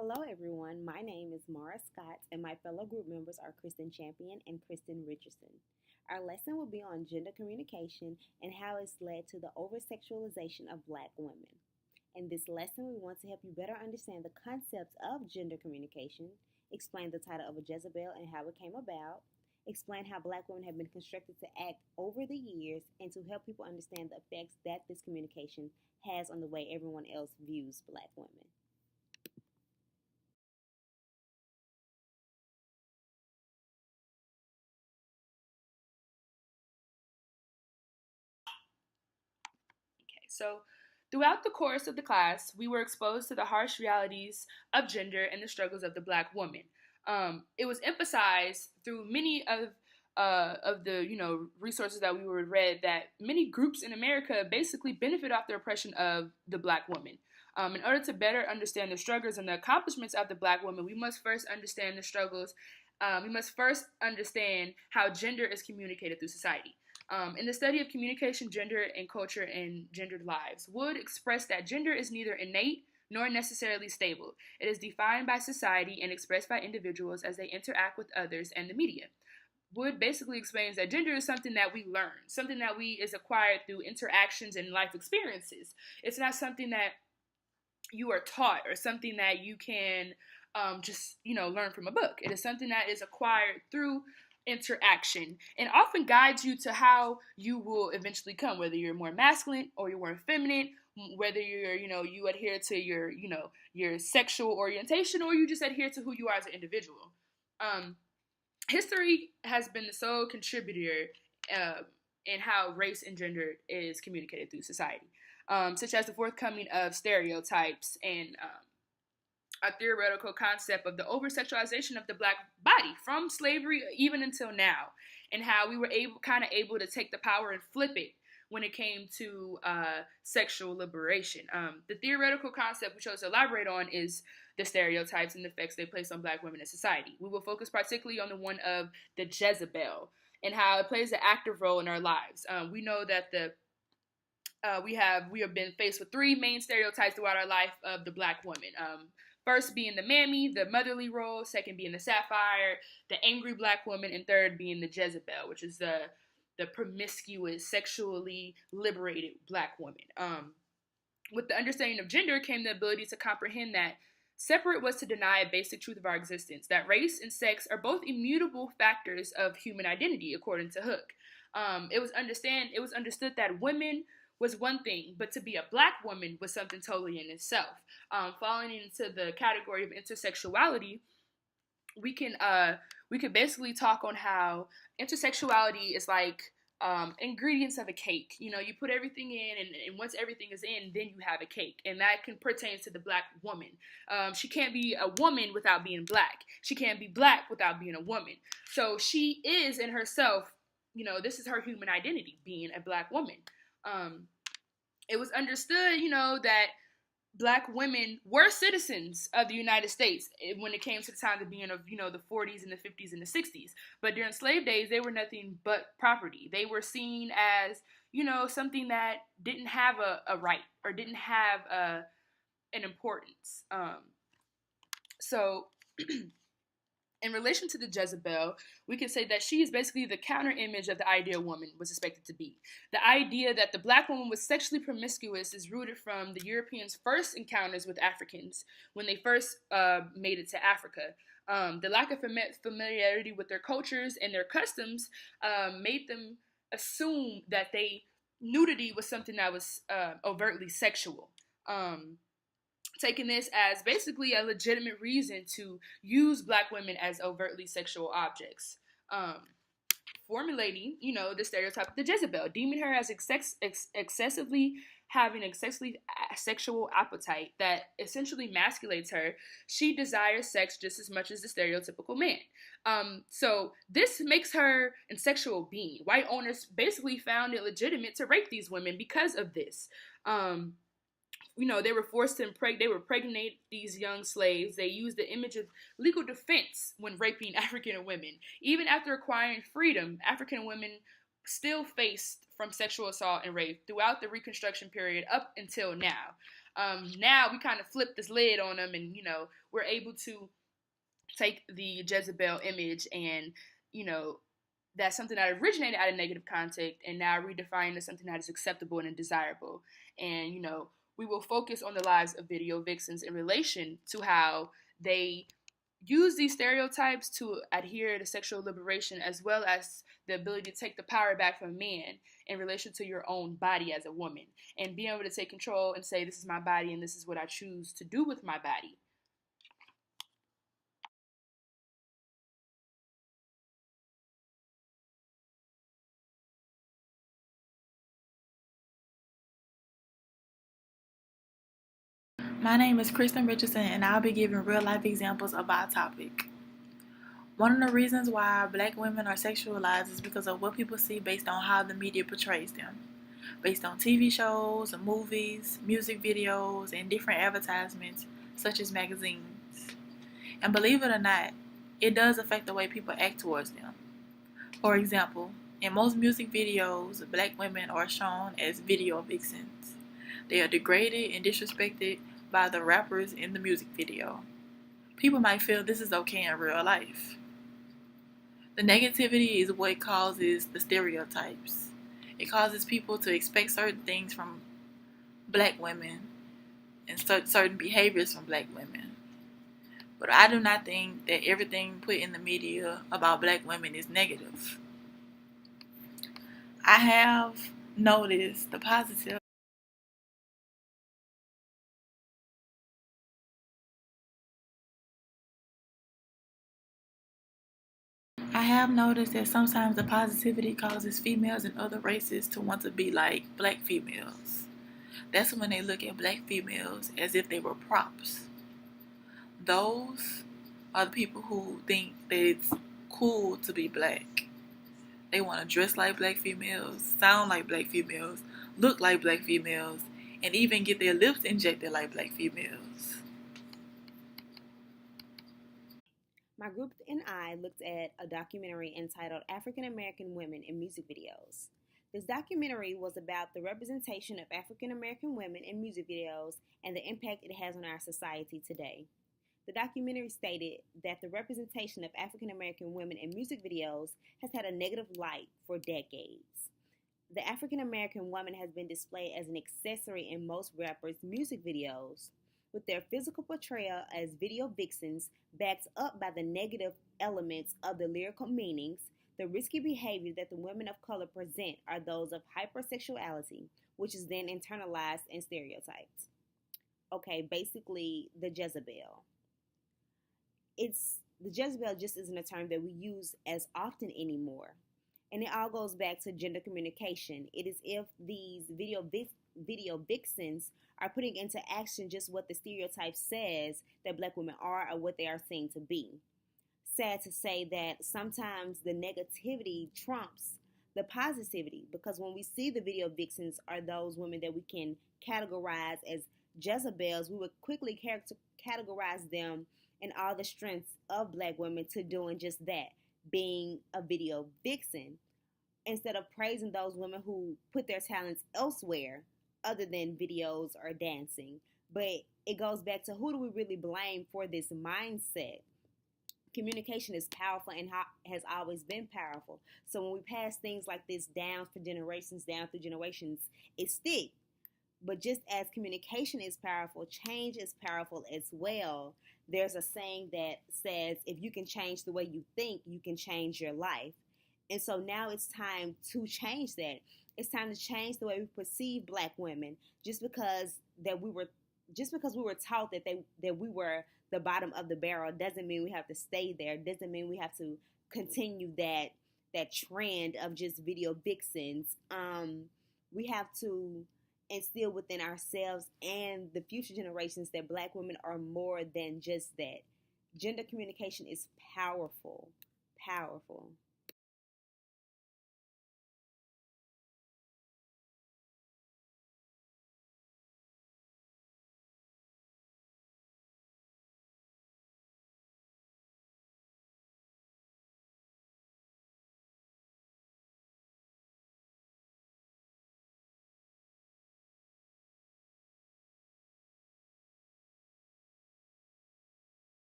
Hello, everyone. My name is Mara Scott, and my fellow group members are Kristin Champion and Kristin Richardson. Our lesson will be on gender communication and how it's led to the over sexualization of Black women. In this lesson, we want to help you better understand the concepts of gender communication, explain the title of a Jezebel and how it came about, explain how Black women have been constructed to act over the years, and to help people understand the effects that this communication has on the way everyone else views Black women. So, throughout the course of the class, we were exposed to the harsh realities of gender and the struggles of the Black woman. It was emphasized through many of the resources that we were read that many groups in America basically benefit off the oppression of the Black woman. In order to better understand the struggles and the accomplishments of the Black woman, we must first understand the struggles. We must first understand how gender is communicated through society. In the study of communication, gender, and culture in gendered lives, Wood expressed that gender is neither innate nor necessarily stable. It is defined by society and expressed by individuals as they interact with others and the media. Wood basically explains that gender is something that we learn, something that we is acquired through interactions and life experiences. It's not something that you are taught or something that you can just learn from a book. It is something that is acquired through interaction and often guides you to how you will eventually come, whether you're more masculine or you're more feminine, whether you're you adhere to your sexual orientation or you just adhere to who you are as an individual. History has been the sole contributor in how race and gender is communicated through society, such as the forthcoming of stereotypes and a theoretical concept of the over-sexualization of the Black body from slavery even until now, and how we were able to take the power and flip it when it came to sexual liberation. The theoretical concept we chose to elaborate on is the stereotypes and the effects they place on Black women in society. We will focus particularly on the one of the Jezebel and how it plays an active role in our lives. We know that we have been faced with three main stereotypes throughout our life of the Black woman. First being the mammy, the motherly role. Second being the sapphire, the angry Black woman, and third being the Jezebel, which is the promiscuous, sexually liberated Black woman. With the understanding of gender came the ability to comprehend that separate was to deny a basic truth of our existence, that race and sex are both immutable factors of human identity, according to Hook. It was understood that women was one thing, but to be a Black woman was something totally in itself. Falling into the category of intersexuality, we could basically talk on how intersexuality is like ingredients of a cake. You put everything in, and once everything is in, then you have a cake, and that can pertain to the Black woman. She can't be a woman without being Black. She can't be Black without being a woman. So she is in herself. This is her human identity, being a Black woman. It was understood, that Black women were citizens of the United States when it came to the time of being of, the 40s and the 50s and the 60s. But during slave days, they were nothing but property. They were seen as, something that didn't have a right or didn't have an importance. So in relation to the Jezebel, we can say that she is basically the counter image of the ideal woman was expected to be. The idea that the Black woman was sexually promiscuous is rooted from the Europeans' first encounters with Africans when they first made it to Africa. The lack of familiarity with their cultures and their customs made them assume that nudity was something that was overtly sexual. Taking this as basically a legitimate reason to use Black women as overtly sexual objects. Formulating, the stereotype of the Jezebel, deeming her as excessively sexual appetite that essentially emasculates her. She desires sex just as much as the stereotypical man. So this makes her a sexual being. White owners basically found it legitimate to rape these women because of this. They were forced to impregnate these young slaves. They used the image of legal defense when raping African women. Even after acquiring freedom, African women still faced from sexual assault and rape throughout the Reconstruction period up until now. Now we kind of flip this lid on them, and we're able to take the Jezebel image and that's something that originated out of negative context and now redefined as something that is acceptable and desirable. And we will focus on the lives of video vixens in relation to how they use these stereotypes to adhere to sexual liberation, as well as the ability to take the power back from men in relation to your own body as a woman, and being able to take control and say, this is my body and this is what I choose to do with my body. My name is Christin Richardson, and I'll be giving real life examples of our topic. One of the reasons why Black women are sexualized is because of what people see based on how the media portrays them, based on TV shows, movies, music videos, and different advertisements, such as magazines. And believe it or not, it does affect the way people act towards them. For example, in most music videos, Black women are shown as video vixens. They are degraded and disrespected by the rappers in the music video. People might feel this is okay in real life. The negativity is what causes the stereotypes. It causes people to expect certain things from Black women and certain behaviors from Black women. But I do not think that everything put in the media about Black women is negative. I have noticed the positive. I have noticed that sometimes the positivity causes females and other races to want to be like Black females. That's when they look at Black females as if they were props. Those are the people who think that it's cool to be Black. They want to dress like Black females, sound like Black females, look like Black females, and even get their lips injected like Black females. My group and I looked at a documentary entitled African American Women in Music Videos. This documentary was about the representation of African American women in music videos and the impact it has on our society today. The documentary stated that the representation of African American women in music videos has had a negative light for decades. The African American woman has been displayed as an accessory in most rappers' music videos, with their physical portrayal as video vixens backed up by the negative elements of the lyrical meanings. The risky behavior that the women of color present are those of hypersexuality, which is then internalized and stereotyped. Okay, basically the Jezebel. The Jezebel just isn't a term that we use as often anymore. And it all goes back to gender communication. It is if these video vixens are putting into action just what the stereotype says that Black women are or what they are seen to be. Sad to say that sometimes the negativity trumps the positivity, because when we see the video vixens are those women that we can categorize as Jezebels, we would quickly categorize them and all the strengths of Black women to doing just that, being a video vixen, instead of praising those women who put their talents elsewhere other than videos or dancing. But it goes back to, who do we really blame for this mindset? Communication is powerful and has always been powerful. So when we pass things like this down through generations, it sticks. But just as communication is powerful, change is powerful as well. There's a saying that says, if you can change the way you think, you can change your life. And so now it's time to change that. It's time to change the way we perceive Black women. Just because we were taught that we were the bottom of the barrel doesn't mean we have to stay there. Doesn't mean we have to continue that trend of just video vixens. We have to instill within ourselves and the future generations that Black women are more than just that. Gender communication is powerful. Powerful.